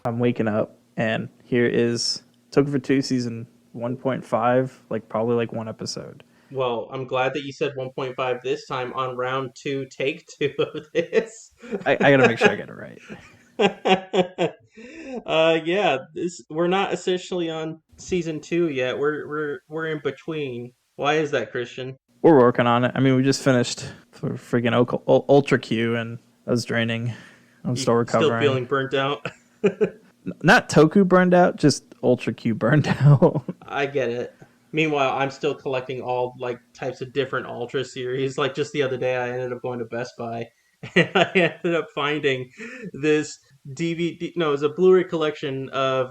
I'm waking up, and here is Toku for 2 season 1.5, like probably like one episode. Well, I'm glad that you said 1.5 this time on round two, take two of this. I gotta make sure I get it right. Yeah, this we're not officially on season two yet. We're in between. Why is that, Christian? We're working on it. I mean, we just finished for freaking Ultra Q, and that was draining. I'm You still still recovering. feeling burnt out? Not Toku burned out, just Ultra Q burned out. I get it. Meanwhile, I'm still collecting all like types of different Ultra series. Like just the other day, I ended up going to Best Buy and I ended up finding this DVD. No, it was a Blu-ray collection of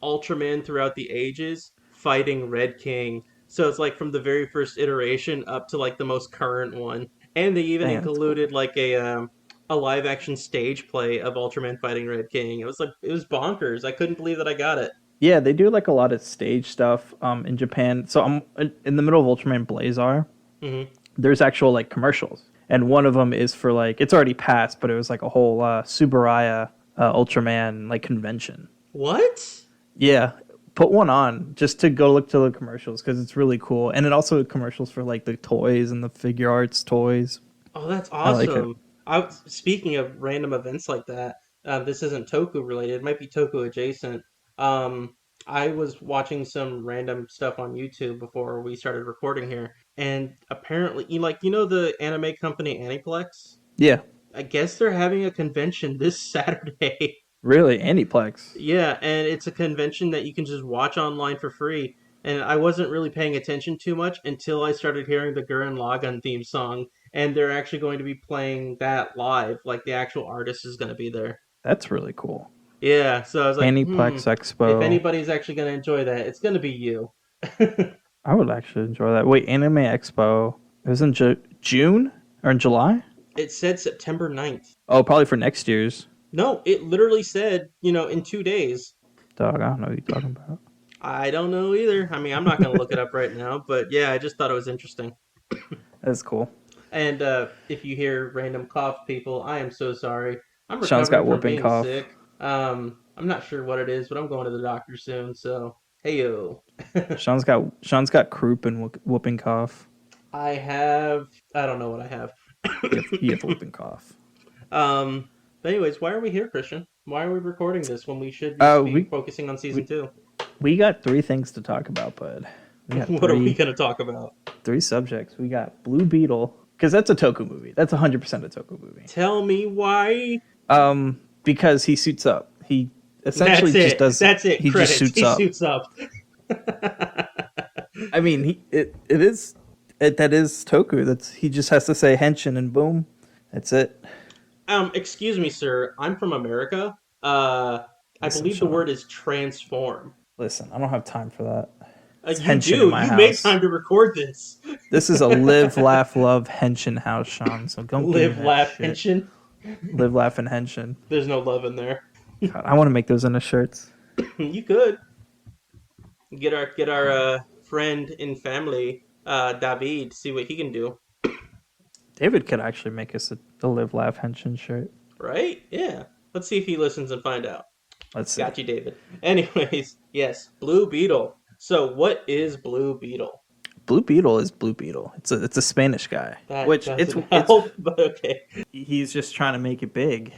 Ultraman throughout the ages fighting Red King. So it's like from the very first iteration up to like the most current one, and they even Dang, that's cool. included like a live action stage play of Ultraman fighting Red King. It was bonkers. I couldn't believe that I got it. Yeah, they do like a lot of stage stuff in Japan. So I'm in the middle of Ultraman Blazar. Hmm. There's actual like commercials, and one of them is for like it's already passed, but it was like a whole Subaraya Ultraman like convention. What? Yeah, put one on just to go look to the commercials because it's really cool, and it also commercials for like the toys and the figure arts toys. Oh, that's I like it. awesome. Speaking of random events like that, this isn't Toku related. It might be Toku adjacent. Um, I was watching some random stuff on YouTube before we started recording here, and apparently, you know the anime company Aniplex? Yeah, I guess they're having a convention this Saturday. really, Aniplex. Yeah, and it's a convention that you can just watch online for free. And I wasn't really paying attention too much until I started hearing the Gurren Lagann theme song, and they're actually going to be playing that live. Like the actual artist is going to be there. That's really cool. Yeah, so I was like, Aniplex if Expo. anybody's actually going to enjoy that, it's going to be you. I would actually enjoy that. Wait, Anime Expo. It was in June or in July? It said September 9th. Oh, probably for next year's. No, it literally said, in 2 days. Dog, I don't know what you're talking about. I don't know either. I mean, I'm not going to look it up right now, but yeah, I just thought it was interesting. That's cool. And if you hear random cough, people, I am so sorry. I'm Sean's recovering got from whooping being cough. sick. I'm not sure what it is, but I'm going to the doctor soon. So, hey yo. Sean's got croup and whooping cough. I don't know what I have. You have whooping cough. um, but anyways, why are we here, Christian? Why are we recording this when we should just Uh, be we focusing on season we two? we got three things to talk about, bud. We got What are we gonna talk about? three subjects. We got Blue Beetle because that's a Toku movie. That's 100% a Toku movie. Tell me why. Because he suits up. He essentially That's just it. does. That's it. He just Credits. suits He up. suits up. I mean, that is Toku. That's he just has to say henshin and boom, that's it. Excuse me, sir. I'm from America. I Listen, believe the Sean. word is transform. Listen, I don't have time for that. It's You henshin in do. my You made house. time to record this. This is a live, laugh, love henshin house, Sean. So don't give me Live, that laugh, shit. pension. Live, laugh, and henshin. There's no love in there. God, I want to make those into shirts. You could get our friend and family, David, see what he can do. David could actually make us a live, laugh, henshin shirt. Right? Yeah. Let's see if he listens and find out. Let's see. Got you, David. Anyways, yes, Blue Beetle. So, what is Blue Beetle? Blue Beetle is Blue Beetle. It's a Spanish guy, That which doesn't it's help, but okay. he's just trying to make it big.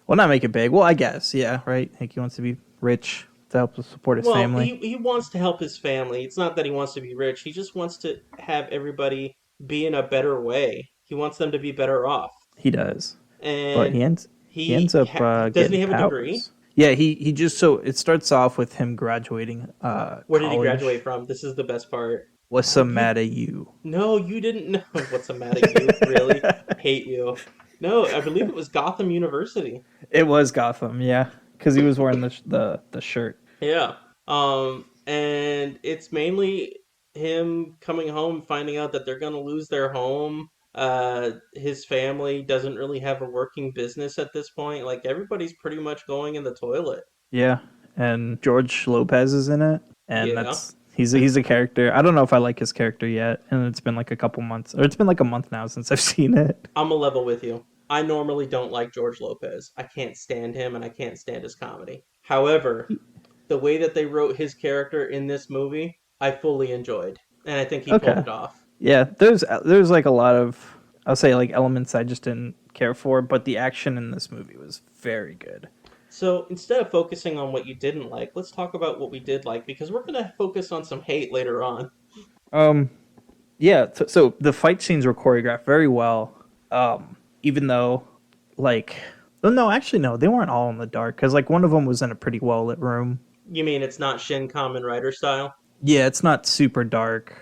Well, not make it big. Well, I guess, yeah, right. Like he wants to be rich to help support his Well, family. he wants to help his family. It's not that he wants to be rich. He just wants to have everybody be in a better way. He wants them to be better off. He does, but And he ends up doesn't he getting have a degree? powers. Yeah, he just so it starts off with him graduating Where did he college. graduate from? This is the best part. What's so You mad at you? No, you didn't know. What's the matter, you? Really? Hate you. No, I believe it was Gotham University. It was Gotham, yeah, because he was wearing the shirt. Yeah. And it's mainly him coming home, finding out that they're gonna lose their home. His family doesn't really have a working business at this point. Like everybody's pretty much going in the toilet. Yeah, and George Lopez is in it, and Yeah. that's he's a character. I don't know if I like his character yet, and it's been like a couple months, or it's been like a month now since I've seen it. I'm a level with you. I normally don't like George Lopez. I can't stand him and I can't stand his comedy. However, the way that they wrote his character in this movie, I fully enjoyed. And I think he pulled Okay. it off. Yeah, there's like a lot of, I'll say, like elements I just didn't care for, but the action in this movie was very good. So instead of focusing on what you didn't like, let's talk about what we did like because we're going to focus on some hate later on. Um, yeah, so the fight scenes were choreographed very well. Even though, like, well, no, actually, no, they weren't all in the dark because like one of them was in a pretty well lit room. You mean it's not Shin Kamen Rider style? Yeah, it's not super dark,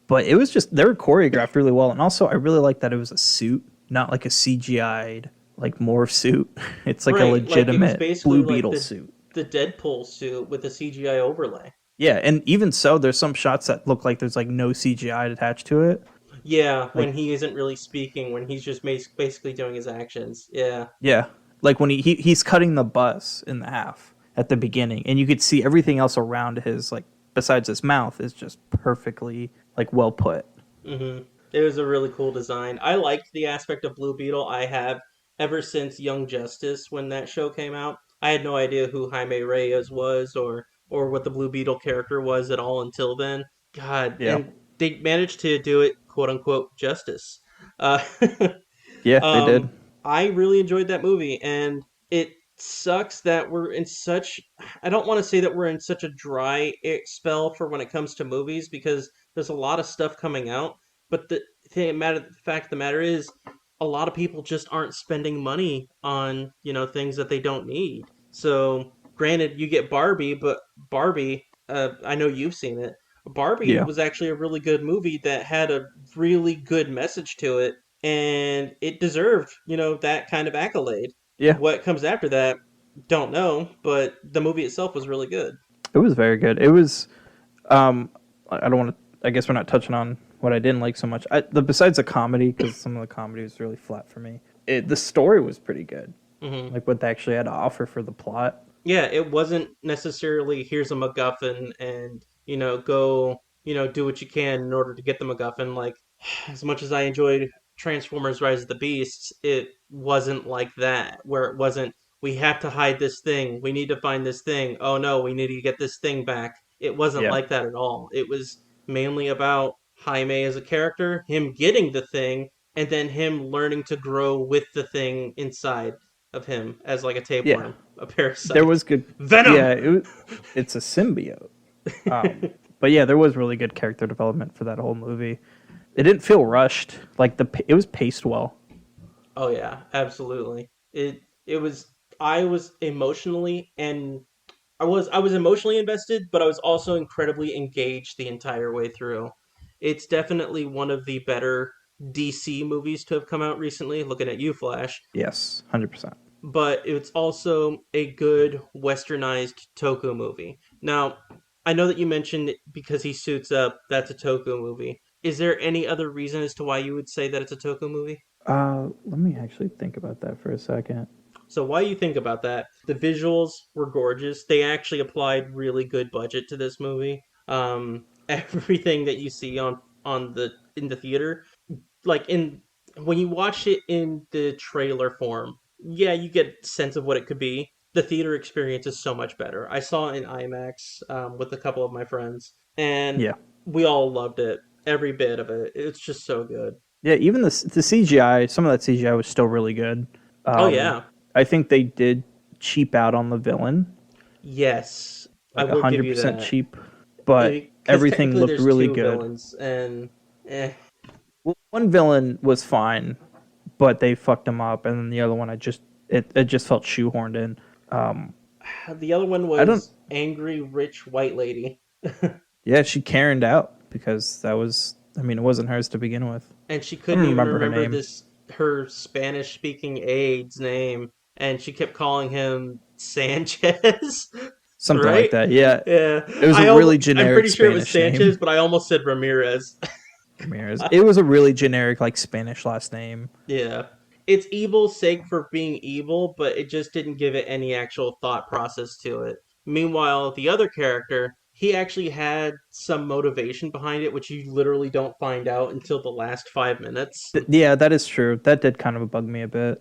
but it was just they were choreographed really well, and also I really like that it was a suit, not like a CGI'd like morph suit. It's like a Right, like it was legitimate basically Blue like Beetle the suit. Deadpool suit with a CGI overlay. Yeah, and even so, there's some shots that look like there's like no CGI attached to it. Yeah, when Like, he isn't really speaking, when he's just basically doing his actions. Yeah. yeah, like when he's cutting the bus in the half at the beginning, and you could see everything else around his like besides his mouth is just perfectly like well put. It was a really cool design. I liked the aspect of Blue Beetle. I have ever since Young Justice when that show came out. I had no idea who Jaime Reyes was or what the Blue Beetle character was at all until then. God, Yeah, and they managed to do it quote unquote justice. Uh, yeah, they did. Um, I really enjoyed that movie, and it sucks that we're in such. I don't want to say that we're in such a dry spell for when it comes to movies because there's a lot of stuff coming out. But the fact of the matter is, a lot of people just aren't spending money on things that they don't need. So, granted, you get Barbie, but Barbie, I know you've seen it. Barbie Yeah, was actually a really good movie that had a really good message to it and it deserved, that kind of accolade. yeah, What comes after that, don't know, but the movie itself was really good. it was very good. It was. I don't want to. I guess we're not touching on what I didn't like so much. Besides the comedy, because some of the comedy was really flat for me. The story was pretty good. hmm Like what they actually had to offer for the plot. Yeah, it wasn't necessarily here's a MacGuffin and go do what you can in order to get the MacGuffin. Like as much as I enjoyed Transformers: Rise of the Beasts, it wasn't like that. Where it wasn't we have to hide this thing, we need to find this thing. Oh no, we need to get this thing back. It wasn't Yeah, like that at all. It was mainly about Jaime as a character, him getting the thing, and then him learning to grow with the thing inside of him as like a yeah. tapeworm, a There parasite. was good. Venom. Yeah, it's a symbiote. But yeah, there was really good character development for that whole movie. It didn't feel rushed. Like it was paced well. Oh yeah, absolutely. It was I was emotionally and I was emotionally invested, but I was also incredibly engaged the entire way through. It's definitely one of the better DC movies to have come out recently, looking at you, Flash. Yes, 100%. But it's also a good westernized Toku movie. Now, I know that you mentioned because he suits up, that's a Toku movie. Is there any other reason as to why you would say that it's a Toku movie? Let me actually think about that for a second. So while you think about that, the visuals were gorgeous. They actually applied really good budget to this movie. Everything that you see on the in the theater, like in when you watch it in the trailer form, yeah, you get a sense of what it could be. The theater experience is so much better. I saw it in IMAX with a couple of my friends, and Yeah, we all loved it. Every bit of it. It's just so good. yeah. Even the CGI, some of that CGI was still really good. Oh Um, yeah, I think they did cheap out on the villain, yes, I like will give hundred you percent that. cheap, but Because everything technically looked there's really two good. villains, and eh. Well, one villain was fine, but they fucked him up, and then the other one, it just felt shoehorned in. Um, The other one I don't. was angry rich white lady, Yeah, she Karened out because that was. I mean, it wasn't hers to begin with. and she I couldn't don't even remember her remember name. this her Spanish speaking aide's name, and she kept calling him Sanchez, Something like right? that. Yeah, Yeah, it was a really I'm generic pretty sure it was Spanish Sanchez, name. but I almost said Ramirez. Ramirez. It was a really generic like Spanish last name. Yeah. It's evil's sake for being evil, but it just didn't give it any actual thought process to it. Meanwhile, the other character, he actually had some motivation behind it, which you literally don't find out until the last 5 minutes. Yeah, that is true. That did kind of bug me a bit,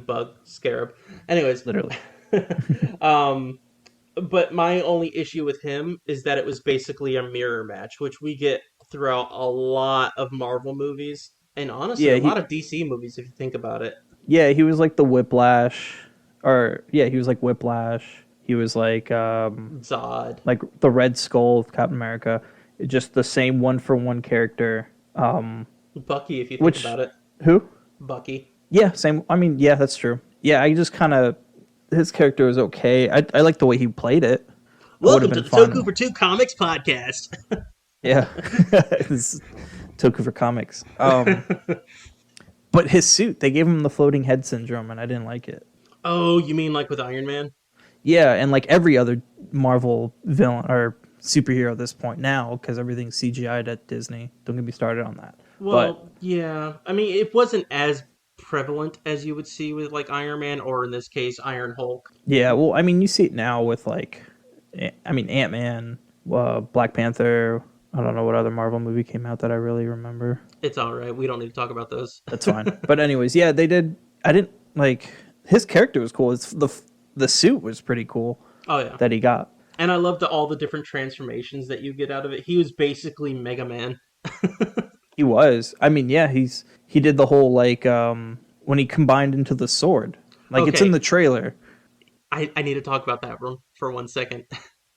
Bug, scarab. Anyways, literally. um, but my only issue with him is that it was basically a mirror match, which we get throughout a lot of Marvel movies, and honestly, Yeah, a lot he of DC movies, if you think about it. yeah, he was like the Whiplash, or yeah, he was like Whiplash. He was Zod, like the Red Skull of Captain America, just the same one for one character. Bucky, if you think Which about it. who? Bucky. Yeah, same. I mean, yeah, that's true. Yeah, I just kind of his character was okay. I like the way he played it. It would have Welcome to been the Toku fun. for Two Comics podcast. Yeah, it's Toku for comics. But his suit, they gave him the floating head syndrome, and I didn't like it. Oh, you mean like with Iron Man? Yeah, and like every other Marvel villain or superhero at this point now, because everything's CGI'd at Disney. Don't get me started on that. But Well, yeah. I mean, it wasn't as prevalent as you would see with like Iron Man or in this case Iron Hulk. yeah, well, I mean, you see it now with like, I mean, Ant Man, Black Panther. I don't know what other Marvel movie came out that I really remember. It's all right. We don't need to talk about those. That's fine. But anyways, yeah, they did. I didn't like his character was cool. It's the suit was pretty cool Oh yeah. that he got. And I loved all the different transformations that you get out of it. He was basically Mega Man. He was. I mean, yeah, he did the whole like when he combined into the sword. Like it's in Okay, the trailer. I need to talk about that for 1 second.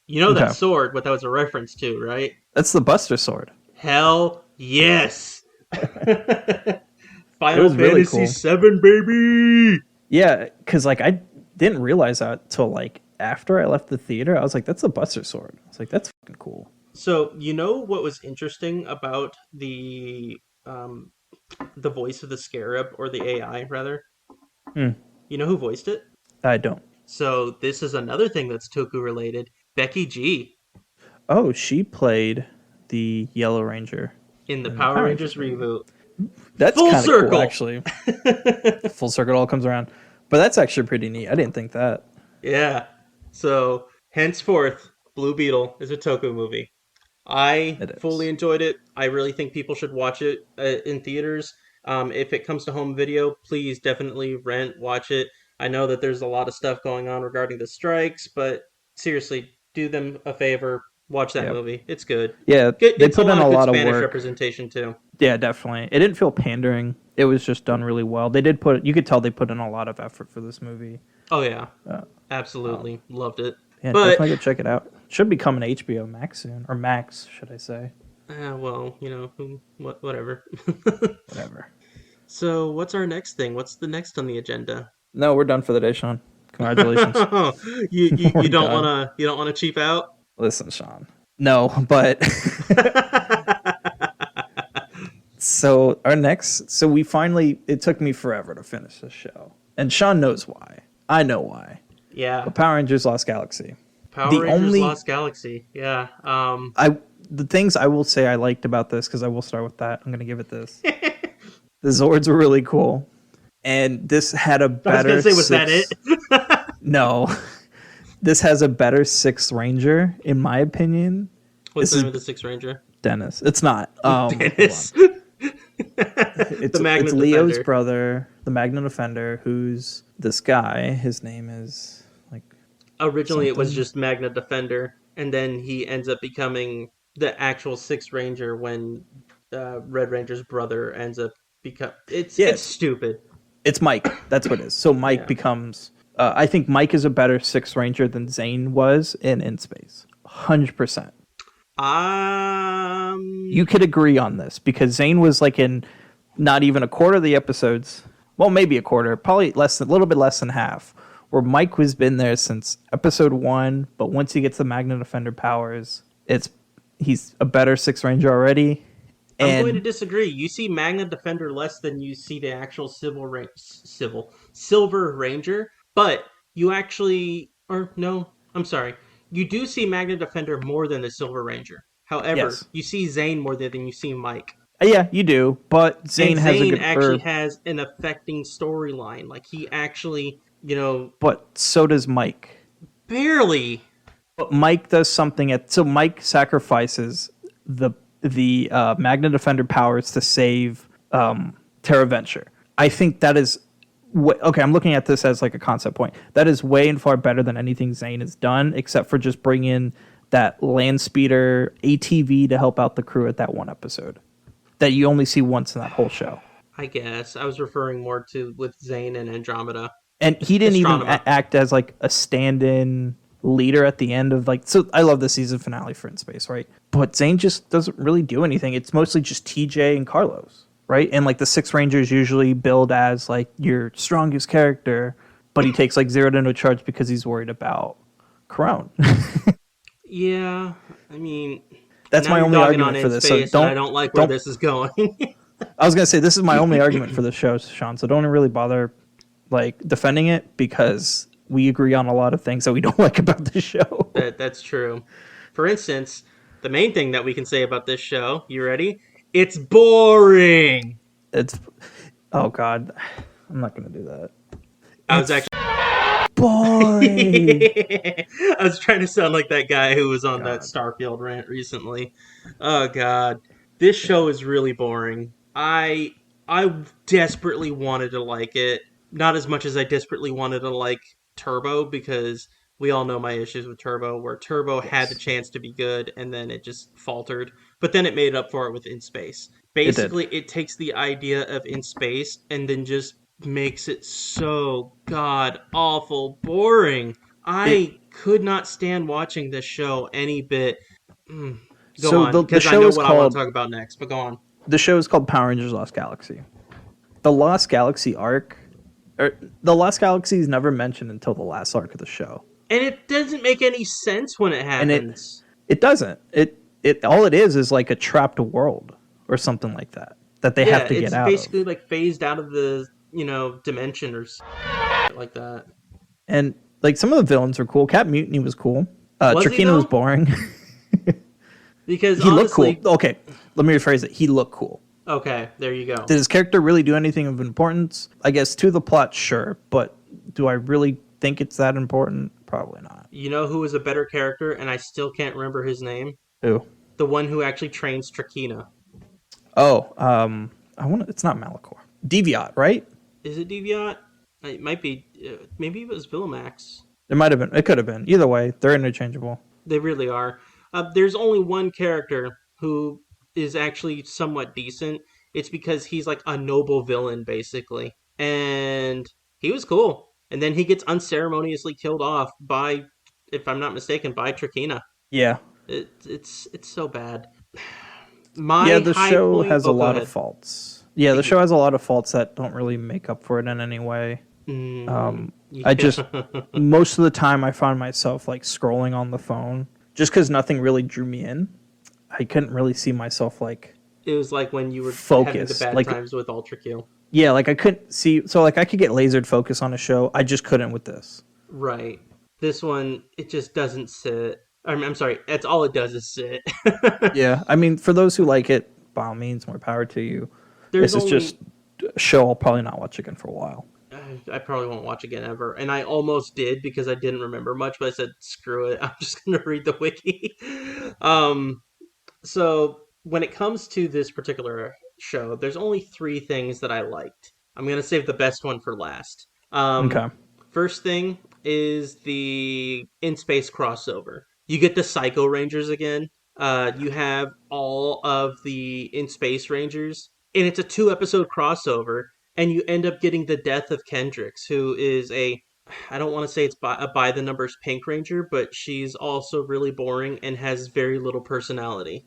You know that Okay. sword, what that was a reference to, right? That's the Buster sword. Hell yes! It Final was really Fantasy cool. VII, baby! Yeah, cuz like I didn't realize that till like after I left the theater. I was like that's a Buster sword. I was like that's fucking cool. So, you know what was interesting about um, the voice of the Scarab, or the AI, rather? Hmm. You know who voiced it? I don't. So, this is another thing that's Toku related. Becky G Oh, she played the Yellow Ranger in the in the Power Power Rangers Rangers movie. reboot. That's Full kind of cool, circle! actually. Full circle all comes around. But that's actually pretty neat. I didn't think that. Yeah. So, henceforth, Blue Beetle is a Toku movie. I It fully is. enjoyed it. I really think people should watch it in theaters. If it comes to home video, please definitely rent, watch it. I know that there's a lot of stuff going on regarding the strikes, but seriously, do them a favor. Watch that Yeah. movie. It's good. Yeah, they It's a put in lot a of good lot of Spanish work. representation too. Yeah, definitely. It didn't feel pandering. It was just done really well. They did put you could tell they put in a lot of effort for this movie. Oh yeah, Uh, absolutely loved it. yeah, But definitely go check it out. Should be coming to HBO Max soon, or Max, should I say? well, whatever. Whatever. So, what's our next thing? What's the next on the agenda? No, we're done for the day, Sean. Congratulations. You We're don't done. wanna cheap out? Listen, Sean. No, but so our next, so we finally. It took me forever to finish this show, and Sean knows why. I know why. Yeah, But Power Rangers Lost Galaxy. Power The Rangers only Lost Galaxy. Yeah. I the things I will say I liked about this, because I will start with that. I'm gonna give it this. The Zords were really cool, and this had a I was better. gonna say, was that it? No, this has a better Sixth Ranger, in my opinion. What's This the name is of the Sixth Ranger? Dennis. It's not. Hold on. Dennis. It's The Magnet it's Leo's Defender. brother, the Magna Defender, who's this guy. His name is like Originally, it was something. just Magna Defender, and then he ends up becoming the actual Sixth Ranger when Red Ranger's brother ends up become. Yeah, It's stupid. it's Mike. That's what it is. So Mike Yeah. becomes. I think Mike is a better Sixth Ranger than Zane was in Space. 100%. You could agree on this because Zane was like in not even a quarter of the episodes. Well, maybe a quarter, probably a little bit less than half. Where Mike was been there since episode 1, but once he gets the Magna Defender powers, he's a better Sixth Ranger already. I'm going to And disagree. You see Magna Defender less than you see the actual Silver Ranger, but you actually, or no, I'm sorry. You do see Magna Defender more than the Silver Ranger. However, yes, you see Zane more than you see Mike. yeah, you do. But Zane And has a Zane good, actually has an affecting storyline. Like he actually, but so does Mike. barely. But Mike does something so Mike sacrifices the Magna Defender powers to save Terra Venture. I think that is okay. I'm looking at this as like a concept point. That is way and far better than anything Zane has done, except for just bringing that land speeder ATV to help out the crew at that one episode that you only see once in that whole show. I guess I was referring more to with Zane and Andromeda. And he didn't even Astronema. act as like a stand-in leader at the end of like. So I love the season finale for In Space, right? But Zane just doesn't really do anything. It's mostly just TJ and Carlos, right? And like the Six Rangers usually build as like your strongest character, but he takes like zero to no charge because he's worried about Corone. Yeah, I mean, That's now my you're only dogging argument on for In this. So Space, and I don't like where this is going. I was gonna say this is my only argument for the show, Sean. So don't really bother like defending it because we agree on a lot of things that we don't like about the show. That's true. For instance, the main thing that we can say about this show, you ready? It's boring. It's oh god, I'm not gonna do that. I was actually Boring. I was trying to sound like that guy who was on that God. Starfield rant recently. Oh god. This show is really boring. I desperately wanted to like it. Not as much as I desperately wanted to like Turbo, because we all know my issues with Turbo, where Turbo had the Yes, chance to be good and then it just faltered. But then it made up for it with In Space. it did. Basically, it takes the idea of In Space and then just makes it so god awful boring. It I could not stand watching this show any bit. Mm, go so on, the because I show know is what I want called to talk about next, but go on. Power Rangers Lost Galaxy. The Lost Galaxy arc, or the Lost Galaxy is never mentioned until the last arc of the show, And it doesn't make any sense when it and happens. it doesn't. It all it is like a trapped world or something like that they Yeah, have to it's get out of. basically like phased out of the, dimension or like that. And like some of the villains were cool. Cat Mutiny was cool. Was he Trakina was though? boring. Because He looked cool. honestly, Okay, let me rephrase it. He looked cool. okay, there you go. Did his character really do anything of importance? I guess to the plot, sure. But do I really think it's that important? Probably not. You know who was a better character, and I still can't remember his name? Who? The one who actually trains Trakina. Oh, I want. It's not Malachor. Deviat, right? Is it Deviat? It might be. Maybe it was Villamax. It might have been. It could have been. Either way, they're interchangeable. They really are. There's only one character who is actually somewhat decent. It's because he's like a noble villain, basically. And he was cool. And then he gets unceremoniously killed off by, if I'm not mistaken, by Trakina. Yeah. It's so bad. Yeah, My the high show point. has Oh, a go lot of ahead. faults. Yeah, the show has a lot of faults that don't really make up for it in any way. I just most of the time I find myself like scrolling on the phone just because nothing really drew me in. I couldn't really see myself like It was like when you were having the focused. bad Like times with Ultra Q. yeah, like I couldn't see. So like I could get lasered focus on a show. I just couldn't with this. Right. This one, it just doesn't sit. I'm sorry. That's all it does is sit. Yeah, I mean, for those who like it, by all means, more power to you. There's This is only. just a show I'll probably not watch again for a while. I probably won't watch again ever. And I almost did because I didn't remember much, but I said, screw it. I'm just going to read the wiki. um, so, when it comes to this particular show, there's only three things that I liked. I'm going to save the best one for last. Okay. First thing is the in space crossover. You get the Psycho Rangers again. You have all of the in space Rangers, and it's a 2 episode crossover. And you end up getting the death of Kendrix, who is I don't want to say it's a by the numbers Pink Ranger, but she's also really boring and has very little personality.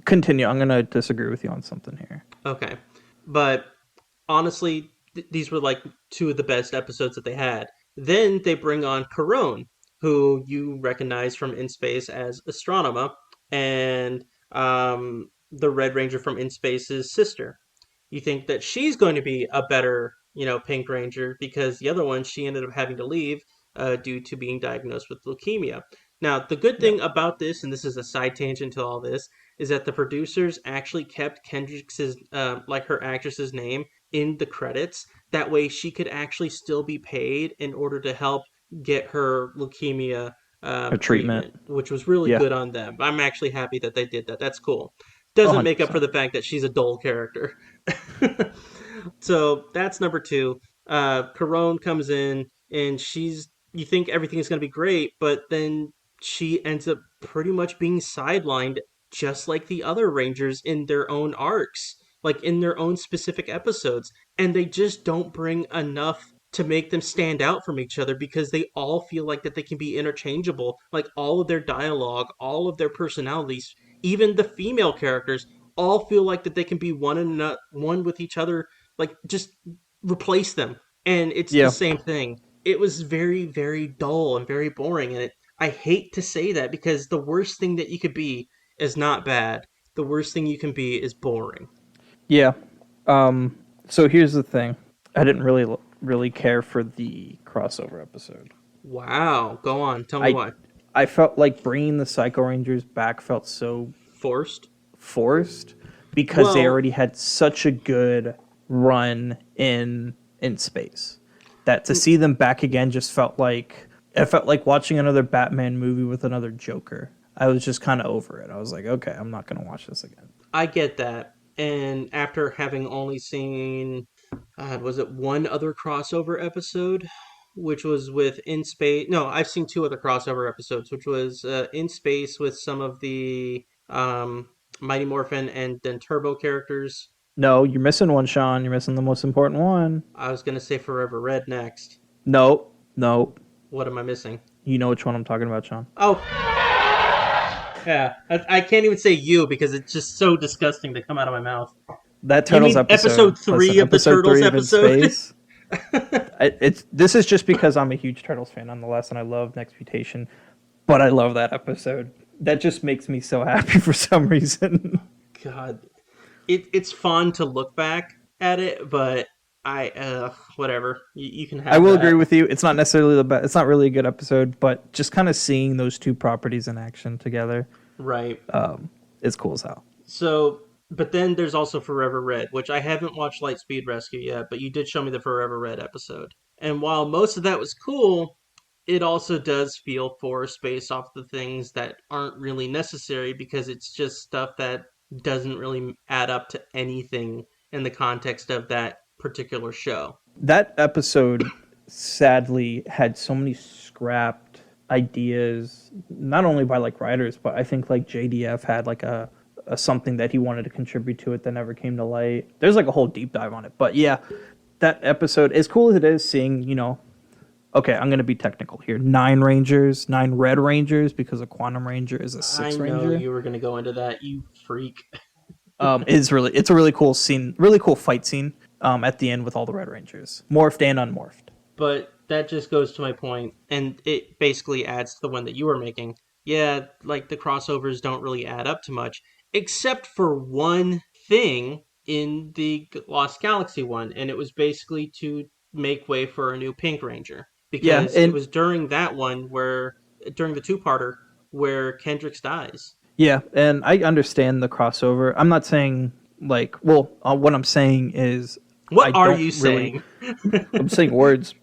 Continue. I'm gonna disagree with you on something here. Okay, but honestly, these were like two of the best episodes that they had. Then they bring on Corone, who you recognize from In Space as Astronema, and the Red Ranger from In Space's sister. You think that she's going to be a better, Pink Ranger because the other one, she ended up having to leave due to being diagnosed with leukemia. Now, the good Yeah. thing about this, and this is a side tangent to all this, is that the producers actually kept Kendrick's, like her actress's name in the credits. That way she could actually still be paid in order to help get her leukemia A treatment. treatment, which was really Yeah. good on them. I'm actually happy that they did that. That's cool. Oh, Doesn't make up for 100%. the fact that she's a dull character. So that's number two. Carone comes in and you think everything is going to be great, but then she ends up pretty much being sidelined just like the other Rangers in their own arcs, like in their own specific episodes. And they just don't bring enough to make them stand out from each other because they all feel like that they can be interchangeable. Like all of their dialogue, all of their personalities, even the female characters all feel like that they can be one with each other, like just replace them, and it's the Yeah. same thing. It was very, very dull and very boring, and I hate to say that because the worst thing that you could be is not bad. The worst thing you can be is boring. Yeah. Um, so here's the thing. I didn't really care for the crossover episode. Wow, go on, tell me I why. I felt like bringing the Psycho Rangers back felt so Forced? forced because they Well, already had such a good run in space that to see them back again just felt like it felt like watching another Batman movie with another Joker. I was just kind of over it. I was like, okay, I'm not gonna watch this again. I get that. And after having only seen, was it one other crossover episode, which was with In Space? No, I've seen two other crossover episodes, which was In Space with some of the Mighty Morphin and then Turbo characters. No, you're missing one, Sean. You're missing the most important one. I was gonna say Forever Red next. No, no. What am I missing? You know which one I'm talking about, Sean. Oh, yeah. I can't even say you because it's just so disgusting to come out of my mouth. That You Turtles mean episode. episode three Listen, of the episode Turtles 3 of In episode? Space. It's this is just because I'm a huge Turtles fan nonetheless, and I love Next Mutation, but I love that episode. That just makes me so happy for some reason. God, it's fun to look back at it, but I whatever. You can I have will agree that. with you. It's not necessarily the best. It's not really a good episode, but just kind of seeing those two properties in action together Right. is cool as hell. So, but then there's also Forever Red, which I haven't watched Lightspeed Rescue yet, but you did show me the Forever Red episode. And while most of that was cool, it also does feel forced based off the things that aren't really necessary because it's just stuff that doesn't really add up to anything in the context of that particular show. That episode sadly had so many scrapped ideas, not only by like writers, but I think like JDF had like a something that he wanted to contribute to it that never came to light. There's like a whole deep dive on it, but yeah, that episode, as cool as it is, seeing okay, I'm gonna be technical here. 9 Rangers, 9 Red Rangers, because a Quantum Ranger is a I six know Ranger. you were going to go into that, you freak. It's a really cool scene, really cool fight scene. At the end with all the Red Rangers, morphed and unmorphed. But that just goes to my point, and it basically adds to the one that you were making. Yeah, like the crossovers don't really add up to much, except for one thing in the Lost Galaxy one, and it was basically to make way for a new Pink Ranger. Yeah, Because it and was during that one during the two-parter, where Kendricks dies. yeah, and I understand the crossover. I'm not saying what I'm saying is I What are don't you really. saying? I'm saying words.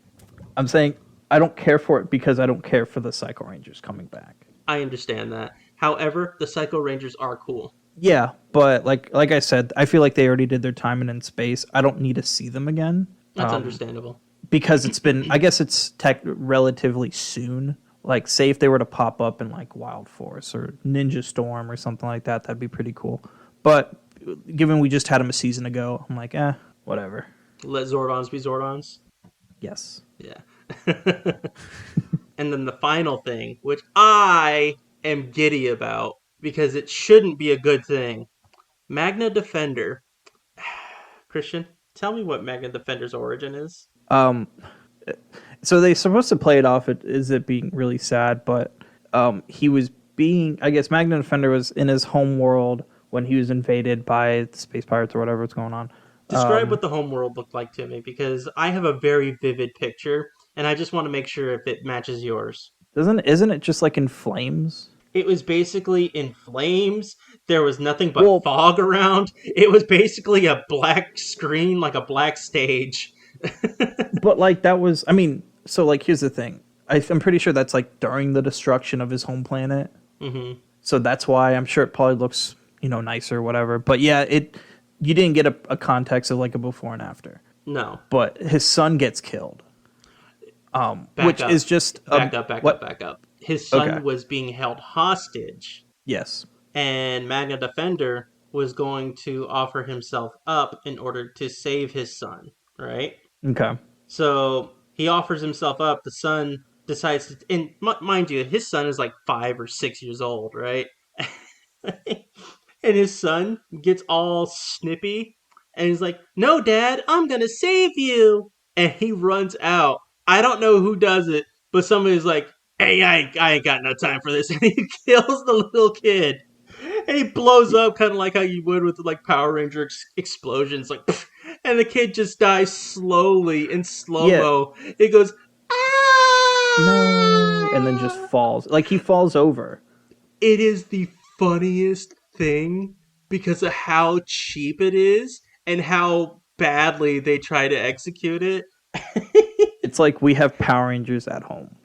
I'm saying I don't care for it because I don't care for the Psycho Rangers coming back. I understand that. However, the Psycho Rangers are cool. Yeah, but like I said, I feel like they already did their time in space. I don't need to see them again That's understandable. because it's been. I guess it's relatively soon. Like, say if they were to pop up in like Wild Force or Ninja Storm or something like that, that'd be pretty cool. But given we just had them a season ago, I'm like, whatever. Let Zordons be Zordons. Yes. Yeah. And then the final thing, which I am giddy about because it shouldn't be a good thing. Magna Defender. Christian, tell me what Magna Defender's origin is. Um, so they're supposed to play it off as it being really sad, but he was being, I guess, Magna Defender was in his home world when he was invaded by the space pirates or whatever was going on. Describe what the home world looked like to me because I have a very vivid picture and I just want to make sure if it matches yours. Isn't it just like in flames? It was basically in flames. There was nothing but Well, fog around. It was basically a black screen, like a black stage. but like that was, I mean, so like here's the thing. I'm pretty sure that's like during the destruction of his home planet. Hmm. So that's why I'm sure it probably looks, nicer or whatever. But yeah, you didn't get a context of like a before and after. No, But his son gets killed, back which is up, just back up, back up, what? back up. His Okay. son was being held hostage, Yes. and Magna Defender was going to offer himself up in order to save his son, right? Okay. So he offers himself up. The son decides to, and mind you, his son is like 5 or 6 years old, right? And his son gets all snippy and he's like, "No, Dad, I'm gonna save you." And he runs out. I don't know who does it, but somebody's like, "Hey, I ain't got no time for this." And he kills the little kid. And he blows up kind of like how you would with like Power Ranger explosions, like, pff, and the kid just dies slowly in slow Yeah. mo. It goes, No. And then just ah! falls. Like he falls over. It is the funniest thing because of how cheap it is and how badly they try to execute it. It's like we have Power Rangers at home.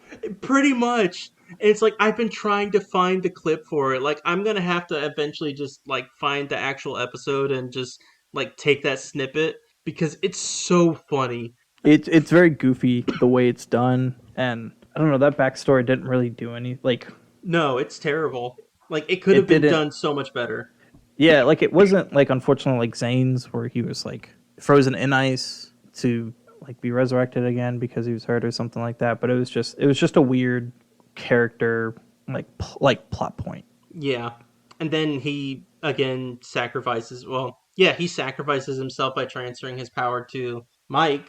Pretty much. It's like I've been trying to find the clip for it. Like I'm gonna have to eventually just like find the actual episode and just like take that snippet because it's so funny. It's very goofy the way it's done, and I don't know, that backstory didn't really do any like No, it's terrible. Like it could have it been didn't. done so much better. Yeah, like it wasn't like unfortunately like Zane's where he was like frozen in ice to like be resurrected again because he was hurt or something like that. But it was just a weird character like plot point. Yeah. And then he again sacrifices, well, yeah, he sacrifices himself by transferring his power to Mike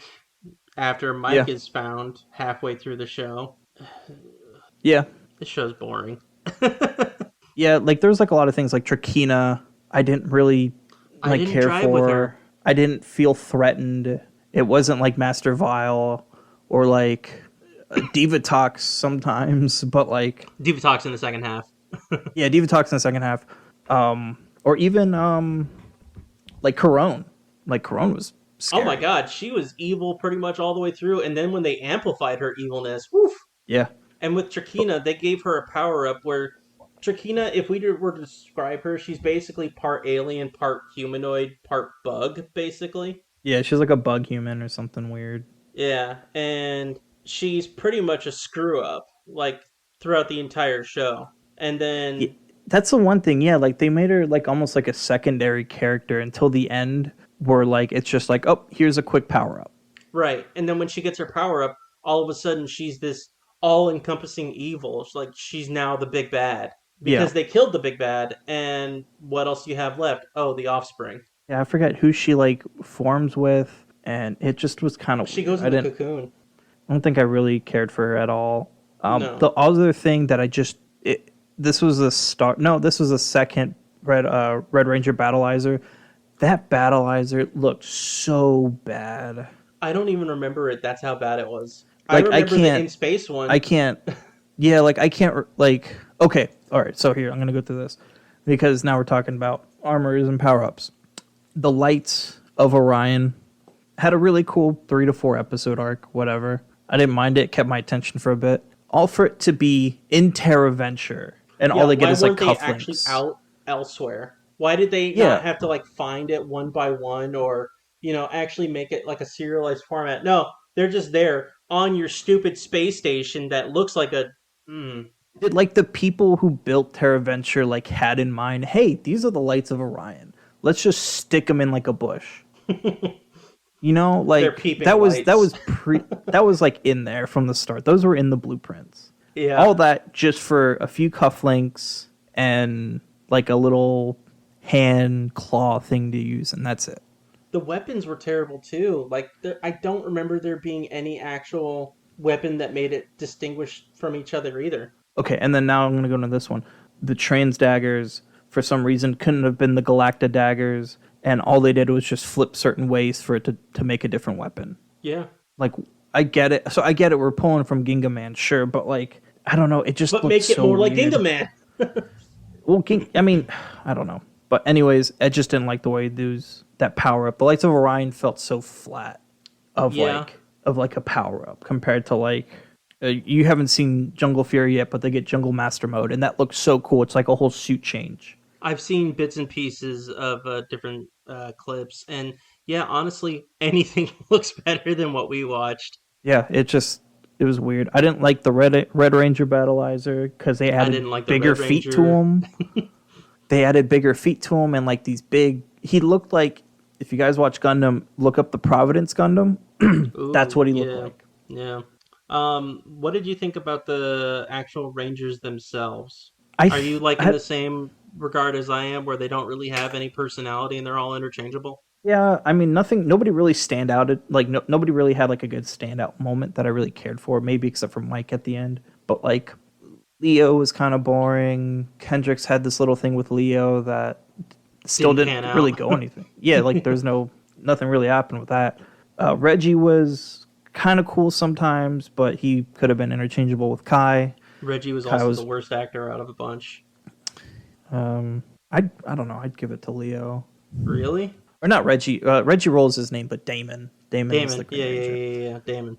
after Yeah, Mike is found halfway through the show. yeah, This show's boring. yeah. Like there's like a lot of things like Trakina. I didn't really I like didn't care drive with for. her. I didn't feel threatened. It wasn't like Master Vile or like Divatox sometimes, but like Diva talks in the second half. yeah, Divatox in the second half, or even like Corone. Like Corone was Oh my scary. god, she was evil pretty much all the way through, and then when they amplified her evilness, woof. Yeah, And with Trakina, they gave her a power up where Trakina, if we were to describe her, she's basically part alien, part humanoid, part bug, basically. yeah, she's like a bug human or something weird. Yeah, and she's pretty much a screw up, like throughout the entire show. And Yeah, then, that's the one thing. Yeah, like they made her like almost like a secondary character until the end, where like it's just like, oh, here's a quick power up. right, and then when she gets her power up, all of a sudden she's this all encompassing evil. It's like she's now the big bad. Yeah, Because they killed the big bad, and what else do you have left? Oh, the offspring. yeah. I forget who she like forms with, and it just was kind of She weird. goes in the cocoon. I don't think I really cared for her at all. No. The other thing that this was a start. No, this was a second Red Ranger Battleizer. That Battleizer looked so bad. I don't even remember it. That's how bad it was. I Like I remember the can't, in space one. I can't. Yeah, like I can't. Like okay, all right. So here I'm gonna go through this because now we're talking about armors and power ups. The Lights of Orion had a really cool 3 to 4 episode arc. Whatever. I didn't mind it. Kept my attention for a bit. All for it to be in Terra Venture, and Yeah, all they get why is like weren't they actually cufflinks. out elsewhere? Why did they not Yeah, have to like find it one by one or actually make it like a serialized format? No, they're just there on your stupid space station that looks like a hmm. did like the people who built Terra Venture like had in mind? Hey, these are the Lights of Orion. Let's just stick them in like a bush. They're Like peeping that was lights. that was like in there from the start. Those were in the blueprints. Yeah. All that just for a few cufflinks and like a little hand claw thing to use, and that's it. The weapons were terrible too. Like I don't remember there being any actual weapon that made it distinguished from each other either. Okay, and then now I'm gonna go into this one. The trans daggers for some reason couldn't have been the Galacta daggers, and all they did was just flip certain ways for it to make a different weapon. Yeah. Like I get it. So I get it. We're pulling from Ginga Man, sure, but like I don't know. It just But looked make it so more like weird. Ginga Man. Well, I mean, I don't know. But anyways, I just didn't like the way those that power up. The Lights of Orion felt so flat of Yeah. like a power up compared to like You haven't seen Jungle Fury yet, but they get Jungle Master mode, and that looks so cool. It's like a whole suit change. I've seen bits and pieces of different clips, and yeah, honestly, anything looks better than what we watched. Yeah, it was weird. I didn't like the Red Ranger battleizer because they I added didn't like the bigger Red feet to Ranger. him. They added bigger feet to him and like these big. He looked like if you guys watch Gundam, look up the Providence Gundam. That's Ooh, what he looked yeah, like. yeah. What did you think about the actual Rangers themselves? Are you like in I the same regard as I am, where they don't really have any personality and they're all interchangeable? yeah, I mean nothing. Nobody really stand out. Like nobody really had like a good standout moment that I really cared for. Maybe except for Mike at the end. But like Leo was kind of boring. Kendricks had this little thing with Leo that still Didn't didn't pan really out. go anything. Yeah, like there's nothing really happened with that. Reggie was kind of cool sometimes, but he could have been interchangeable with Kai. Reggie was Kai also the was worst actor out of the bunch. I don't know. I'd give it to Leo Really? or not Reggie. Reggie rolls his name, but Damon. Damon is the Damon. Green Yeah, yeah, Ranger. yeah, yeah, yeah. Damon.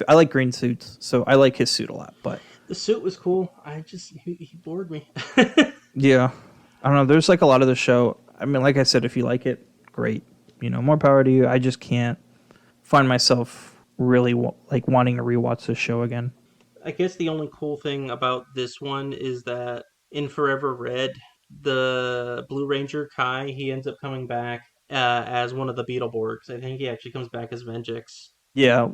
I like green suits, so I like his suit a lot. But The suit was cool. He bored me. yeah, I don't know. There's like a lot of the show. I mean, like I said, if you like it, great. More power to you. I just can't find myself really like wanting to rewatch this show again. I guess the only cool thing about this one is that in Forever Red, the Blue Ranger Kai, he ends up coming back as one of the Beetleborgs. I think he actually comes back as Venjix. Yeah,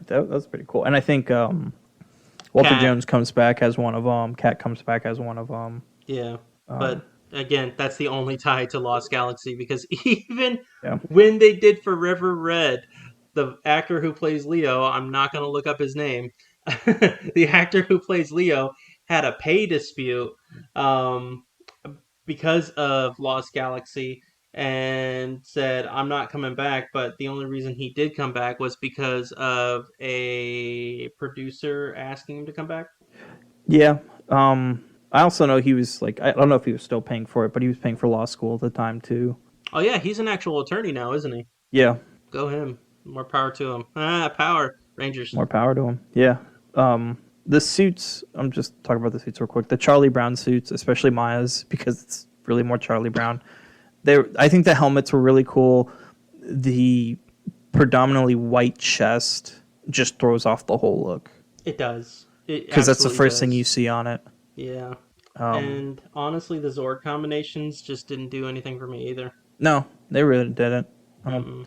that's pretty cool. And I think Walter Cat, Jones comes back as one of them. Cat comes back as one of them. yeah. But again, that's the only tie to Lost Galaxy because even Yeah, when they did Forever Red, the actor who plays Leo, I'm not going to look up his name. The actor who plays Leo had a pay dispute um, because of Lost Galaxy and said, I'm not coming back. But the only reason he did come back was because of a producer asking him to come back. yeah. I also know he was like I don't know if he was still paying for it, but he was paying for law school at the time too. Oh, yeah, he's an actual attorney now, isn't he? Yeah, Go him. More power to him. Power. Rangers. more power to him. Yeah. The suits. I'm just talking about the suits real quick. The Charlie Brown suits, especially Maya's, because it's really more Charlie Brown. I think the helmets were really cool. The predominantly white chest just throws off the whole look It does. It because that's the absolutely first thing you does. see on it. Yeah. Um, And honestly, the Zord combinations just didn't do anything for me either. no, they really didn't. Mm-mm.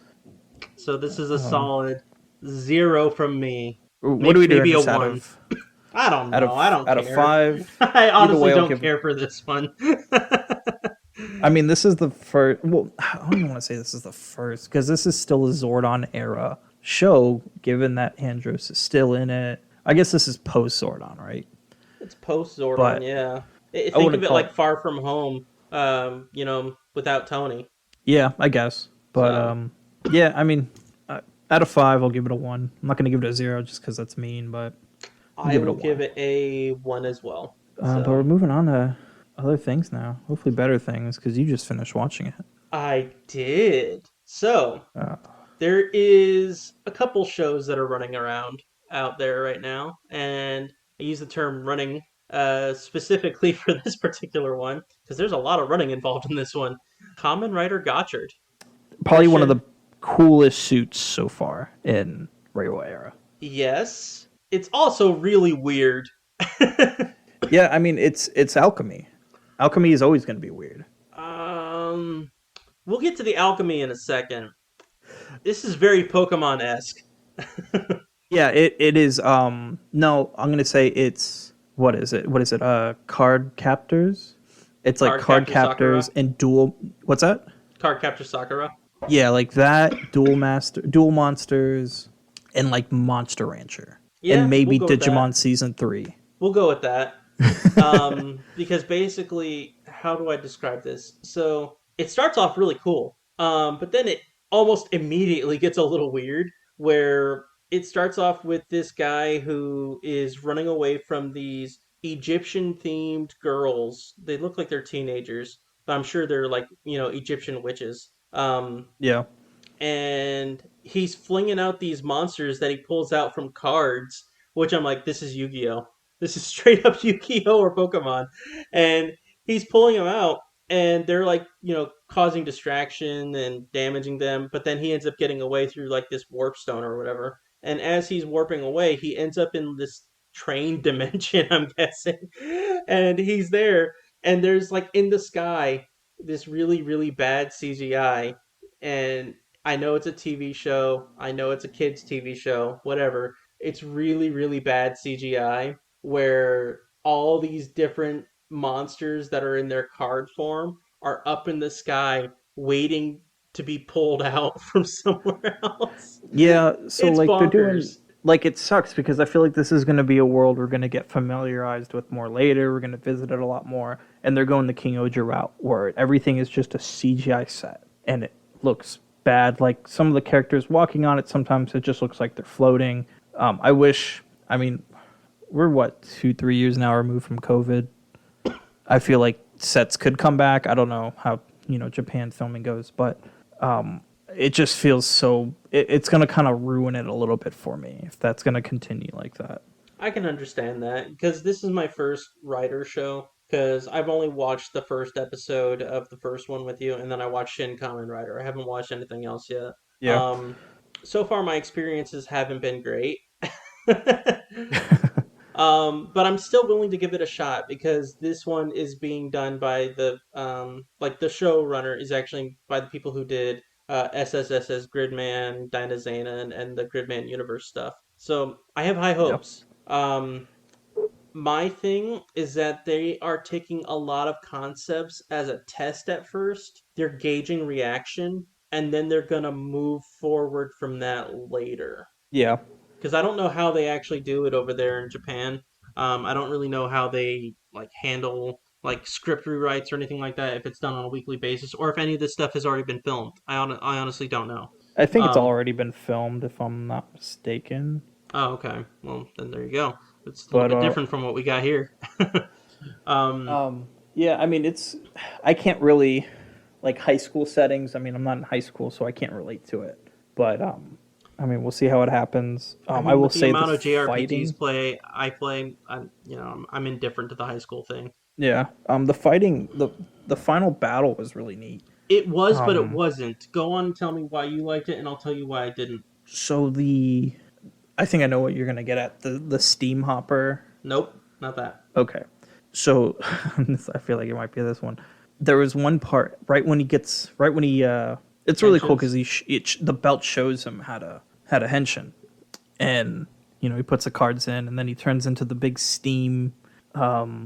So this is a solid 0 from me. What do Maybe, we do maybe a this 1. I don't out know. I of don't out of care. 5? I Either honestly way, I'll don't give. care for this one. I mean, this is the first. Well, I don't even want to say this is the first because this is still a Zordon era show. Given that Andros is still in it, I guess this is post Zordon, right? It's post Zordon, But yeah. I Think wouldn't of it call like it. Far From Home, without Tony. Yeah, I guess. But So yeah. I mean, out of 5, I'll give it a 1. I'm not going to give it a 0 just because that's mean, but I'll I give it a will give 1. it a 1 as well. But we're So moving on to other things now. Hopefully, better things because you just finished watching it. I did. So Uh, there is a couple shows that are running around out there right now, and I use the term running specifically for this particular one because there's a lot of running involved in this one. Kamen Rider Gotchard. Probably one of Christian, the coolest suits so far in Railway era. yes. It's also really weird. Yeah, I mean it's alchemy. Alchemy is always going to be weird. um, we'll get to the alchemy in a second. This is very Pokemon esque. Yeah, it is. No, I'm going to say it's what is it? What is it? Card captors. It's like Card card Captor captors Sakura. and dual. What's that? Card Captor Sakura. Yeah, like that. Dual monsters, and like Monster Rancher, and Yeah, we'll maybe go with that. Digimon Season 3. We'll go with that. Because basically, how do I describe this? So it starts off really cool, but then it almost immediately gets a little weird. Where it starts off with this guy who is running away from these Egyptian themed girls. They look like they're teenagers, but I'm sure they're like Egyptian witches. Yeah. and he's flinging out these monsters that he pulls out from cards, which I'm like, this is Yu-Gi-Oh. This is straight up Yu-Gi-Oh or Pokemon, and he's pulling them out, and they're like, causing distraction and damaging them. But then he ends up getting away through like this warp stone or whatever. And as he's warping away, he ends up in this train dimension, I'm guessing, and he's there, and there's like in the sky this really really bad CGI, and I know it's a TV show. I know it's a kids TV show, whatever. It's really really bad CGI where all these different monsters that are in their card form are up in the sky waiting to be pulled out from somewhere else. Yeah, so It's like they're bonkers. doing like it sucks because I feel like this is going to be a world we're going to get familiarized with more later. We're going to visit it a lot more, and they're going the King Oja route where everything is just a CGI set and it looks bad. Like some of the characters walking on it, sometimes it just looks like they're floating. I wish. I mean, we're what 2-3 years now removed from COVID. I feel like sets could come back. I don't know how Japan filming goes, but it just feels so. It's gonna kind of ruin it a little bit for me if that's gonna continue like that. I can understand that because this is my first Rider show. Because I've only watched the first episode of the first one with you, and then I watched Shin Kamen Rider. I haven't watched anything else yet. Yeah. Um, so far, my experiences haven't been great. But I'm still willing to give it a shot because this one is being done by like the showrunner is actually by the people who did SSSS Gridman, Dynazena, and the Gridman Universe stuff. So I have high Yep. hopes. My thing is that they are taking a lot of concepts as a test at first. They're gauging reaction, and then they're gonna move forward from that later Yeah. because I don't know how they actually do it over there in Japan. I don't really know how they like handle like script rewrites or anything like that if it's done on a weekly basis or if any of this stuff has already been filmed. I honestly don't know. I think it's Um, already been filmed, if I'm not mistaken. oh, okay. Well, then there you go. It's a little But bit different from what we got here. um, yeah, I mean, I can't really like high school settings. I mean, I'm not in high school, so I can't relate to it. But I mean, we'll see how it happens. I I mean, will with the say the amount of JRPGs fighting. I play, I'm indifferent to the high school thing. Yeah. The fighting, the final battle was really neat. It was, but it Um, wasn't. Go on and tell me why you liked it, and I'll tell you why I didn't. so I think I know what you're gonna get at the steam hopper. Nope, not that. Okay. So I feel like it might be this one. There was one part right when he it's really cool Tensions. because the belt shows him how to henshin, and he puts the cards in and then he turns into the big steam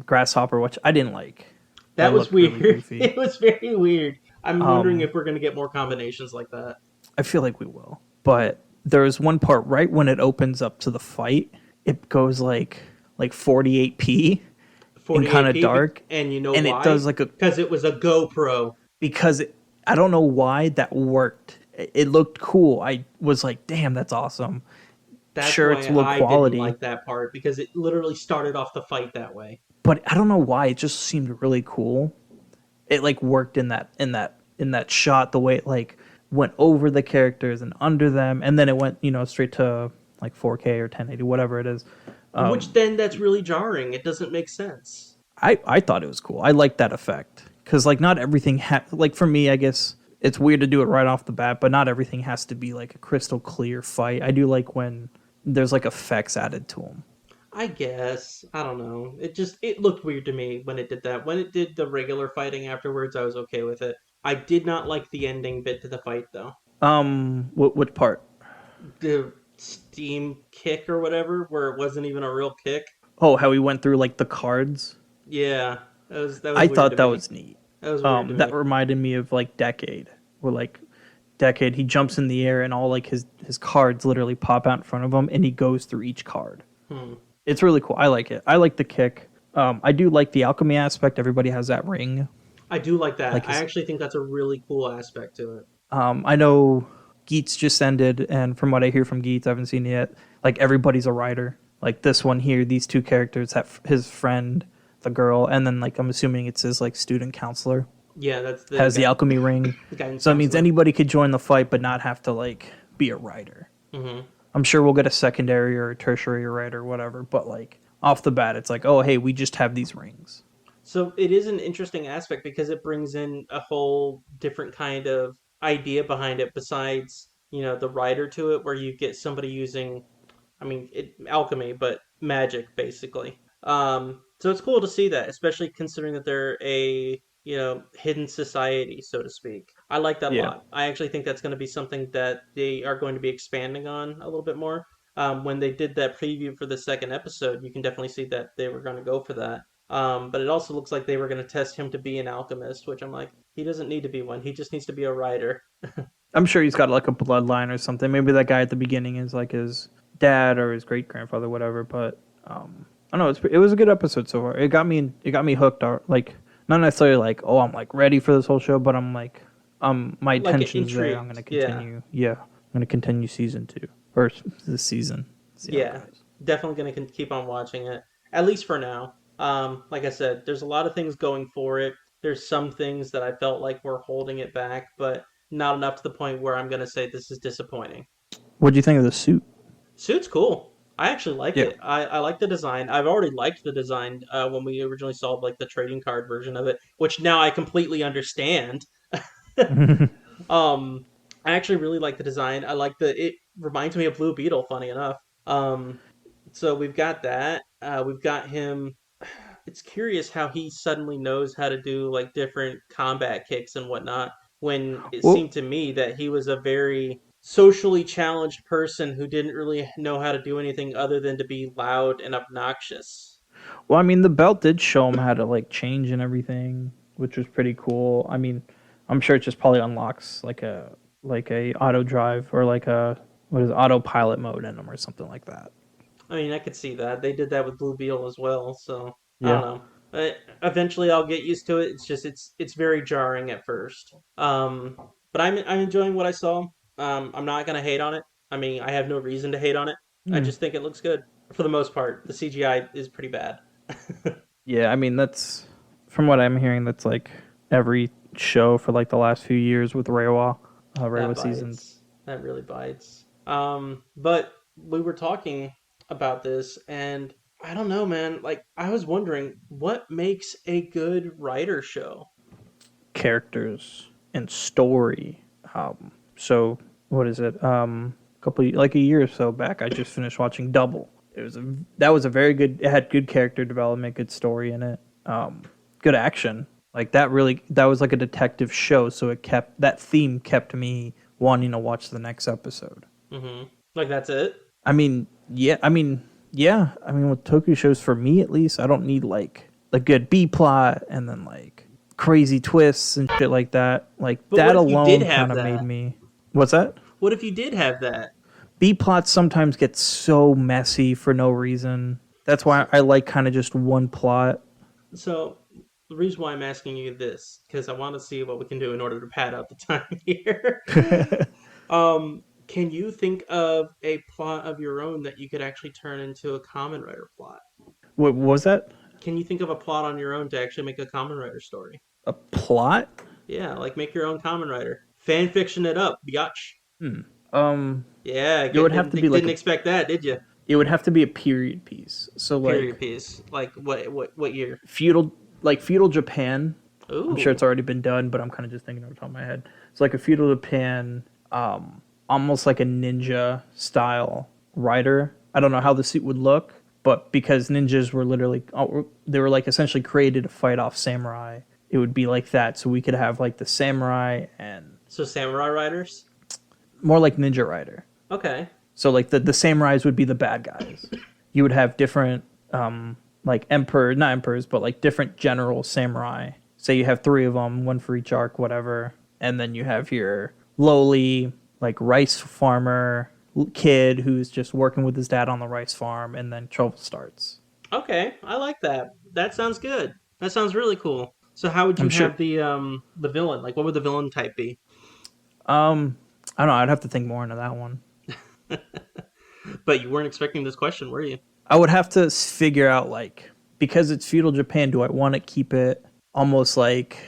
grasshopper, which I didn't like. That That was looked really weird. goofy. It was very weird. I'm wondering Um, if we're gonna get more combinations like that. I feel like we will, but there was one part right when it opens up to the fight. It goes like 48p and kind of 48p, dark, and you know and it why? does like a Because it was a GoPro. because I don't know why that worked. It looked cool. I was like, damn, that's awesome. That's Sure, why it's low I didn't quality, like that part because it literally started off the fight that way. but I don't know why. It just seemed really cool. It like worked in that shot the way it like went over the characters and under them, and then it went straight to like 4K or 1080, whatever it is. Which then that's really jarring. It doesn't make sense. I thought it was cool. I liked that effect because like not everything like for me, I guess it's weird to do it right off the bat, but not everything has to be like a crystal clear fight. I do like when there's like effects added to them. I guess. I don't know. It looked weird to me when it did that. When it did the regular fighting afterwards, I was okay with it. I did not like the ending bit to the fight though. Which part? The steam kick or whatever, where it wasn't even a real kick. Oh, how he went through like the cards. Yeah, that was I weird to thought that me. was neat. That was weird to That me. reminded me of like Decade, where like Decade he jumps in the air and all like his cards literally pop out in front of him, and he goes through each card. Hmm. It's really cool. I like it. I like the kick. I do like the alchemy aspect. Everybody has that ring. I do like that. Like I his, actually think that's a really cool aspect to it. I know Geats just ended, and from what I hear from Geats, I haven't seen it yet. Like everybody's a writer. Like this one here, these two characters have his friend, the girl, and then like I'm assuming it's his like student counselor. Yeah, that's the has the guy, alchemy ring. the guidance So it means counselor. anybody could join the fight, but not have to like be a writer. Hmm. I'm sure we'll get a secondary or a tertiary writer or whatever, but like off the bat, it's like, oh hey, we just have these rings. So it is an interesting aspect because it brings in a whole different kind of idea behind it besides, the writer to it, where you get somebody using, I mean, alchemy, but magic basically. So it's cool to see that, especially considering that they're a hidden society, so to speak. I like that a Yeah, lot. I actually think that's going to be something that they are going to be expanding on a little bit more. When they did that preview for the second episode, you can definitely see that they were going to go for that. But it also looks like they were going to test him to be an alchemist, which I'm like, he doesn't need to be one. He just needs to be a writer. I'm sure he's got like a bloodline or something. Maybe that guy at the beginning is like his dad or his great grandfather, whatever. But I don't know. It was a good episode so far. It got me hooked. Like not necessarily like, oh, I'm like ready for this whole show, but I'm like, my Like attention's there. I'm intrigued. gonna Yeah. continue. Yeah, I'm gonna continue season 2 or this season. See how it Yeah, goes. definitely going to keep on watching it, at least for now. Like I said, there's a lot of things going for it. There's some things that I felt like were holding it back, but not enough to the point where I'm going to say this is disappointing. What do you think of the suit? Suit's cool. I actually like Yeah. it. I like the design. I've already liked the design when we originally saw like the trading card version of it, which now I completely understand. um, I actually really like the design. I like it reminds me of Blue Beetle, funny enough. Um, So we've got that. We've got him. It's curious how he suddenly knows how to do like different combat kicks and whatnot. When it well, seemed to me that he was a very socially challenged person who didn't really know how to do anything other than to be loud and obnoxious. Well, I mean, the belt did show him how to like change and everything, which was pretty cool. I mean, I'm sure it just probably unlocks like a auto drive or like a what is it, autopilot mode in them or something like that. I mean, I could see that they did that with Blue Beetle as well. So I don't Yeah. know. Eventually, I'll get used to it. It's just it's very jarring at first. But I'm enjoying what I saw. I'm not gonna hate on it. I mean, I have no reason to hate on it. I Hmm. just think it looks good for the most part. The CGI is pretty bad. Yeah, I mean that's from what I'm hearing. That's like every show for like the last few years with That Reiwa seasons. bites. That really bites. But we were talking about this, and I don't know, man. Like, I was wondering what makes a good writer show. Characters and story. So what is it? Like a year or so back, I just finished watching Double. That was a very good. It had good character development, good story in it, good action. Like that was like a detective show. So that theme kept me wanting to watch the next episode. Hmm. Like, that's it. I mean, yeah. With Toku shows, for me at least, I don't need like a good B plot and then like crazy twists and shit like that. Like But what that if you did alone have kind of made that? me. What's that? What if you did have that? B plots sometimes get so messy for no reason. That's why I like kind of just one plot. So the reason why I'm asking you this, because I want to see what we can do in order to pad out the time here. Can you think of a plot of your own that you could actually turn into a Kamen Rider plot? What was that? Can you think of a plot on your own to actually make a Kamen Rider story? A plot? Yeah, like make your own Kamen Rider. Fan fiction it up, biatch. Hmm. Um, Yeah, it would have to be like didn't expect that, did you? it would have to be a period piece. So Period like piece. Like what year? feudal Japan. I'm sure Ooh. it's already been done, but I'm kind of just thinking off the top of my head. It's like a feudal Japan, almost like a ninja style rider. I don't know how the suit would look, but because ninjas were literally, they were like essentially created to fight off samurai, it would be like that. So we could have like the samurai and So Samurai Riders? more like Ninja Rider. Okay. So like the samurais would be the bad guys. You would have different like not emperors, but like different general samurai. Say you have 3 of them, one for each arc, whatever, and then you have your lowly like rice farmer kid who's just working with his dad on the rice farm, and then trouble starts. Okay, I like that. That sounds good. That sounds really cool. So how would you I'm sure. have the villain? Like what would the villain type be? I don't know. I'd have to think more into that one. But you weren't expecting this question, were you? I would have to figure out like because it's feudal Japan. Do I want to keep it almost like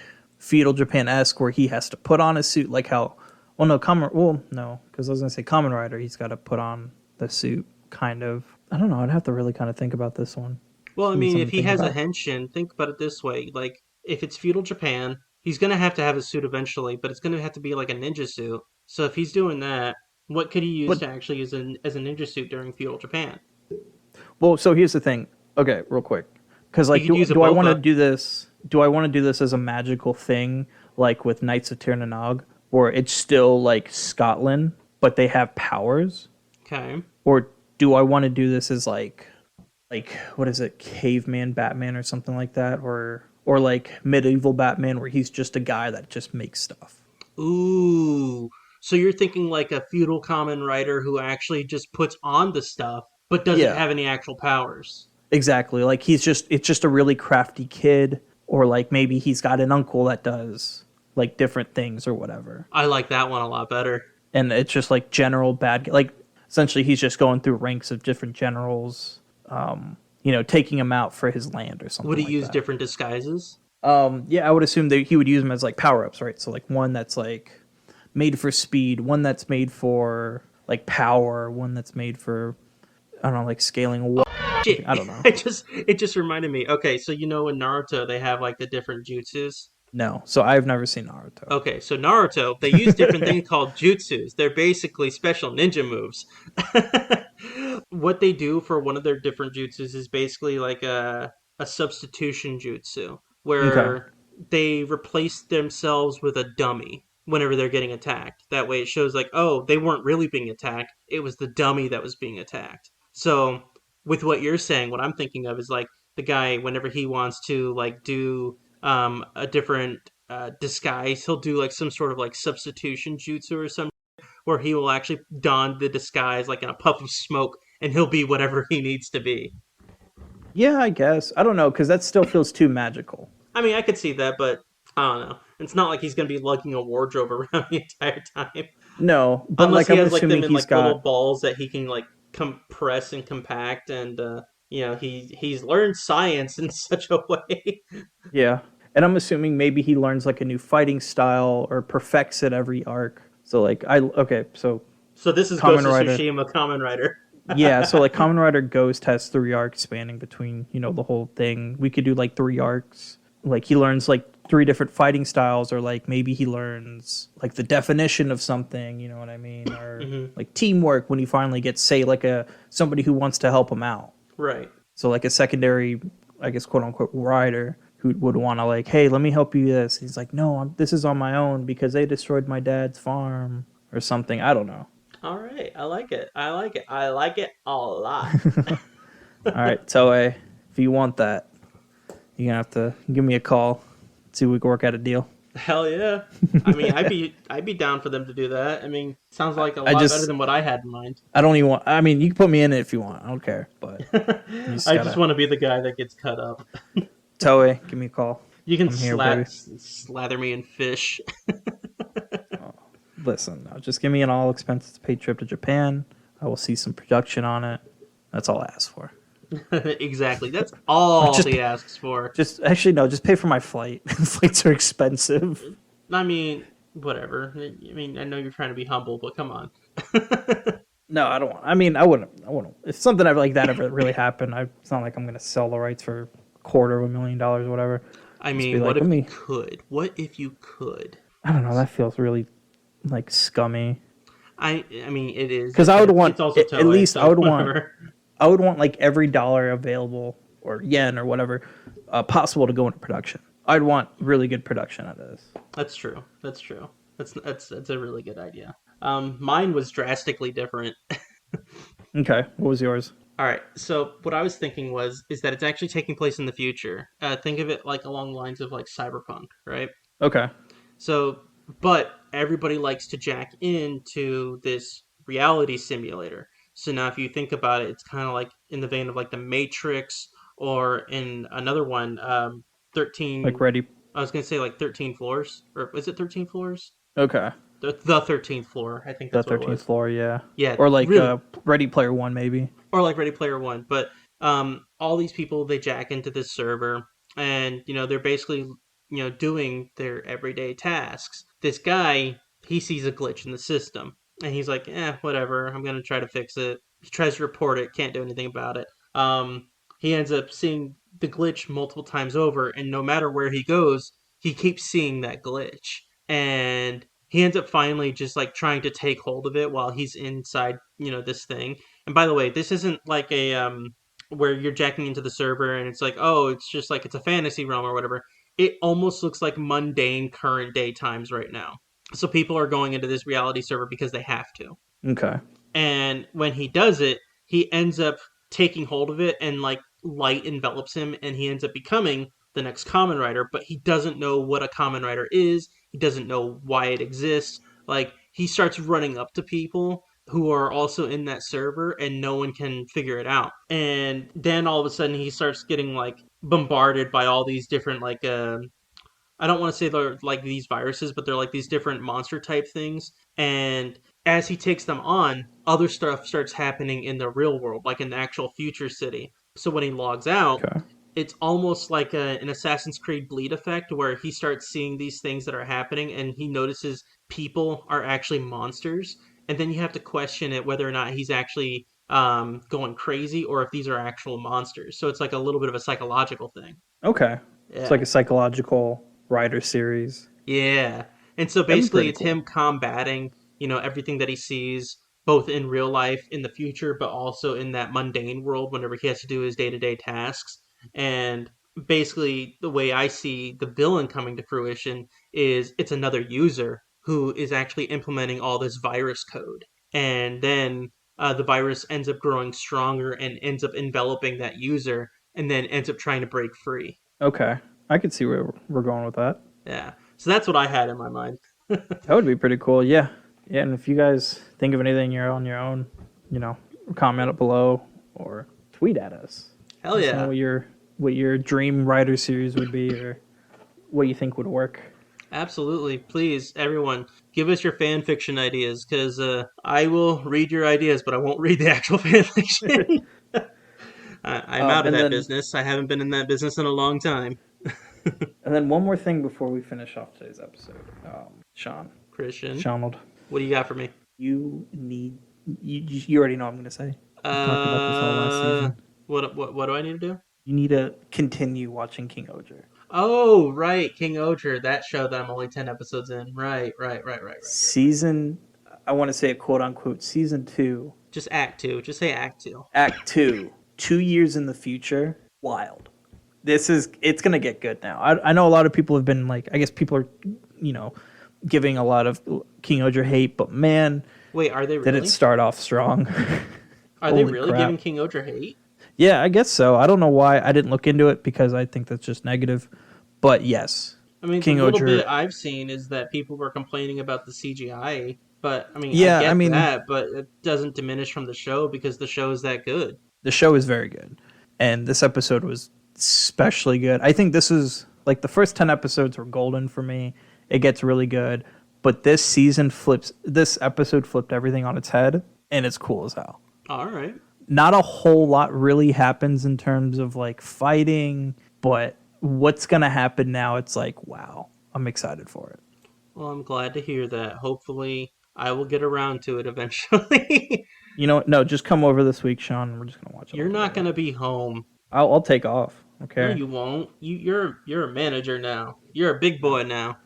feudal Japan-esque where he has to put on a suit like how well no Kamen well no because I was gonna say Kamen Rider he's got to put on the suit kind of. I don't know. I'd have to really kind of think about this one. Well, I Give me mean, if something to he think has a about. henshin, think about it this way. Like, if it's feudal Japan, he's gonna have a suit eventually, but it's gonna have to be like a ninja suit. So if he's doing that, what could he use But to actually use as a ninja suit during feudal Japan? well, so here's the thing. Okay, real quick, because He like, could use a do I want to boka. do this? Do I want to do this as a magical thing, like with Knights of Tirnanog, where it's still like Scotland, but they have powers? Okay. Or do I want to do this as like what is it, caveman Batman or something like that, or like medieval Batman, where he's just a guy that just makes stuff? Ooh. So you're thinking like a feudal common rider who actually just puts on the stuff, but doesn't Yeah, have any actual powers. exactly. Like he's just it's just a really crafty kid, or like maybe he's got an uncle that does like different things or whatever. I like that one a lot better. And it's just like general bad like essentially he's just going through ranks of different generals, taking him out for his land or Would something he like use that. different disguises? Yeah, I would assume that he would use them as like power ups, right? So like one that's like made for speed, one that's made for like power, one that's made for I don't know, like scaling a wall. Shit. I don't know. It just reminded me. Okay, so you know in Naruto they have like the different jutsus. No, so I've never seen Naruto. Okay, so Naruto, they use different things called jutsus. They're basically special ninja moves. What they do for one of their different jutsus is basically like a substitution jutsu, Okay. where they replace themselves with a dummy whenever they're getting attacked. That way it shows like, oh, they weren't really being attacked. It was the dummy that was being attacked. So with what you're saying, what I'm thinking of is like the guy whenever he wants to like do a different disguise, he'll do like some sort of like substitution jutsu or something where he will actually don the disguise like in a puff of smoke and he'll be whatever he needs to be. Yeah, I guess. I don't know, because that still feels too magical. I mean, I could see that, but I don't know. It's not like he's going to be lugging a wardrobe around the entire time. No, but Unless like he I'm has like assuming them in he's like little got balls that he can like compress and compact and he's learned science in such a way. yeah. And I'm assuming maybe he learns like a new fighting style or perfects it every arc. So like okay, so So this is Ghost Kamen of Rider. Tsushima Kamen Rider. Yeah, so like Kamen Rider Ghost has 3 arcs spanning between, the whole thing. We could do like 3 arcs. Like he learns like 3 different fighting styles, or like maybe he learns like the definition of something, you know what I mean? Or Hmm. like teamwork when he finally gets, say, like a somebody who wants to help him out. Right. So like a secondary, I guess, quote unquote rider who would want to like, hey, let me help you this. He's like, no, this is on my own because they destroyed my dad's farm or something. I don't know. All right. I like it. I like it. I like it a lot. All right, Toei, if you want that, you're gonna have to give me a call. See if we can work out a deal. Hell yeah. I mean, I'd be down for them to do that. I mean, sounds like a I lot better just than what I had in mind. I don't even want. I mean, you can put me in it if you want. I don't care, but you just I just gotta want to be the guy that gets cut up. Toei, give me a call. You can I'm here, baby. slather me in fish. Oh, listen, no, just give me an all expenses paid trip to Japan. I will see some production on it. That's all I ask for. Exactly. That's all Just he asks for. Just actually no, just pay for my flight. Flights are expensive. I mean, whatever. I mean, I know you're trying to be humble, but come on. No, I don't want. I mean, I wouldn't. I wouldn't. If something ever like that ever really happened, it's not like I'm gonna sell the rights for $250,000 or whatever. I Just be mean, what like, if let you me. could? What if you could? I don't know. That feels really like scummy. I mean, it is. Because I would want It's also at Toei, least so whatever. I would want like every dollar available or yen or whatever possible to go into production. I'd want really good production out of this. That's true. That's true. That's a really good idea. Mine was drastically different. Okay, what was yours? All right. So what I was thinking is that it's actually taking place in the future. Think of it like along the lines of like cyberpunk, right? Okay, So, but everybody likes to jack into this reality simulator. So now, if you think about it, it's kind of like in the vein of like the Matrix, or in another one, like 13. ready. I was gonna say like 13 floors, or is it 13 floors? Okay, The 13th floor. I think the that's what it 13th was. floor, yeah, Yeah, or like really, Ready Player One, maybe. or like Ready Player One. But all these people they jack into this server, and they're basically doing their everyday tasks. This guy, he sees a glitch in the system, and he's like, whatever, I'm gonna try to fix it. He tries to report it, can't do anything about it. He ends up seeing the glitch multiple times over, and no matter where he goes, he keeps seeing that glitch. And he ends up finally just like trying to take hold of it while he's inside, this thing. And by the way, this isn't like a where you're jacking into the server and it's like, oh, it's just like it's a fantasy realm or whatever. It almost looks like mundane current day times right now. So people are going into this reality server because they have to. Okay. And when he does it, he ends up taking hold of it and like light envelops him and he ends up becoming the next Kamen Rider, but he doesn't know what a Kamen Rider is. He doesn't know why it exists. Like he starts running up to people who are also in that server and no one can figure it out. And then all of a sudden he starts getting like bombarded by all these different like I don't want to say they're like these viruses, but they're like these different monster type things. And as he takes them on, other stuff starts happening in the real world, like in the actual future city. So when he logs out, Okay. it's almost like an Assassin's Creed Bleed effect where he starts seeing these things that are happening and he notices people are actually monsters. And then you have to question it whether or not he's actually going crazy or if these are actual monsters. So it's like a little bit of a psychological thing. Okay. It's like Yeah. a psychological writer series. Yeah. And so That'd be basically pretty it's cool. him combating, everything that he sees both in real life in the future but also in that mundane world whenever he has to do his day-to-day tasks. And basically the way I see the villain coming to fruition is it's another user who is actually implementing all this virus code. And then the virus ends up growing stronger and ends up enveloping that user and then ends up trying to break free. Okay. I could see where we're going with that. Yeah. So that's what I had in my mind. That would be pretty cool. Yeah. Yeah. And if you guys think of anything you're on your own, you know, comment it below or tweet at us. Hell Let us know yeah. what your dream writer series would be or what you think would work. Absolutely. Please, everyone, give us your fan fiction ideas because I will read your ideas, but I won't read the actual fan fiction. I'm out of And that then business. I haven't been in that business in a long time. one more thing before we finish off today's episode. Sean, Christian, Seanald, what do you got for me? you need you already know what I'm gonna say. We talked about this all last Uh, season. what do I need to do? You need to continue watching King Oger. Oh, right, King Oger, that show that I'm only 10 episodes in. Right. Season, I want to say a quote unquote season 2, Just Act Two. Just say Act Two. Act 2, 2 years in the future. Wild. It's gonna get good now. I know a lot of people have been like, I guess people are, you know, giving a lot of King Oger hate, but man, Wait, are they did it really? start off strong. Are they Holy really giving crap. King Oger hate? Yeah, I guess so. I don't know why I didn't look into it because I think that's just negative. But yes, I mean, the King little bit Oger. I've seen is that people were complaining about the CGI, but I mean, I Yeah, I get mean, that, but it doesn't diminish from the show because the show is that good. the show is very good. And this episode was especially good. I think this is like the first 10 episodes were golden for me. It gets really good. But this episode flipped everything on its head, and it's cool as hell. All right. Not a whole lot really happens in terms of like fighting, but what's going to happen now, it's like, wow, I'm excited for it. Well, I'm glad to hear that. Hopefully, I will get around to it eventually. You know what? No, just come over this week, Sean, and we're just going to watch it You're all not together. gonna be home. I'll take off. No, Okay. you won't. You're a manager now. You're a big boy now.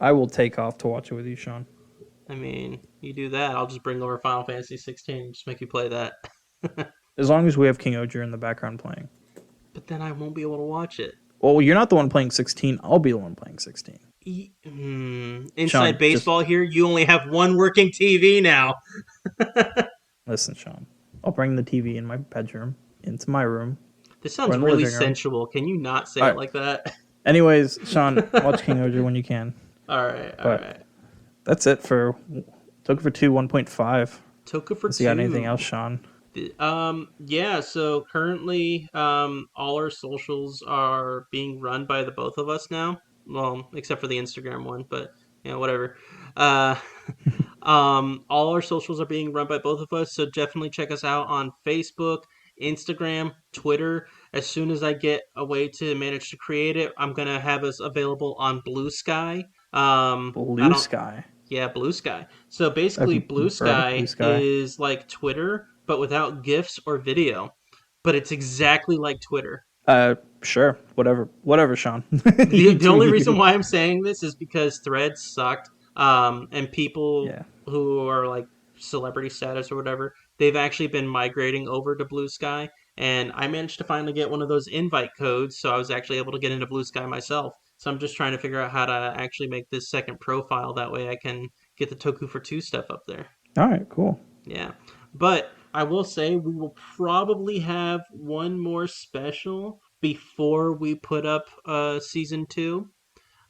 I will take off to watch it with you, Sean. I mean, you do that, I'll just bring over Final Fantasy 16 and just make you play that. As long as we have King Oger in the background playing. But then I won't be able to watch it. Well, you're not the one playing 16. I'll be the one playing 16. Inside Sean, just baseball here, you only have one working TV now. listen, Sean. I'll bring the TV in my bedroom into my room. This Or sounds in the really living room. sensual. Can you not say All it right. like that? Anyways, Sean, watch King Oger when you can. All right. But that's it for Took for 2 1.5. Toku for Unless you got two. anything else, Sean. Yeah, so currently, all our socials are being run by the both of us now. Well, except for the Instagram one, but whatever. Uh, all our socials are being run by both of us, so definitely check us out on Facebook, Instagram, Twitter. As soon as I get a way to manage to create it, I'm gonna have us available on Blue Sky. I Blue don't. Sky. Yeah, Blue Sky. So I've basically, Blue never heard of Blue Sky Sky. is like Twitter, but without GIFs or video. But it's exactly like Twitter. Sure, whatever, Sean. the You the do only reason you. why I'm saying this is because Threads sucked, and people Yeah. who are like celebrity status or whatever, they've actually been migrating over to Blue Sky, and I managed to finally get one of those invite codes, so I was actually able to get into Blue Sky myself. So I'm just trying to figure out how to actually make this second profile. That way I can get the Toku for two stuff up there. All right, cool. Yeah. But I will say we will probably have one more special before we put up season two.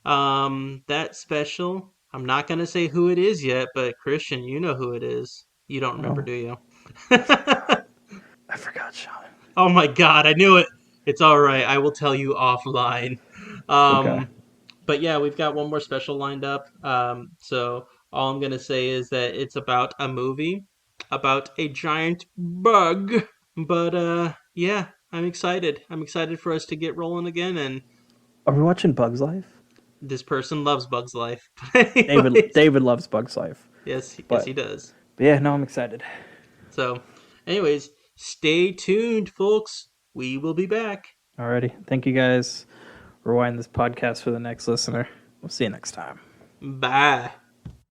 That special, I'm not gonna say who it is yet, but Christian, you know who it is. You don't remember, Oh, do you? I forgot. I forgot, Sean. Oh my god, I knew it. It's all right. I will tell you offline. Okay. Um, but yeah, we've got one more special lined up. So all I'm gonna say is that it's about a movie about a giant bug. But yeah, I'm excited. I'm excited for us to get rolling again. And Are we watching Bugs Life? this person loves Bug's Life. But David anyways, David loves Bugs Life, yes, he but does. yeah, no, I'm excited. So, anyways, stay tuned, folks. We will be back. Alrighty, thank you guys. Rewind this podcast for the next listener. We'll see you next time. Bye.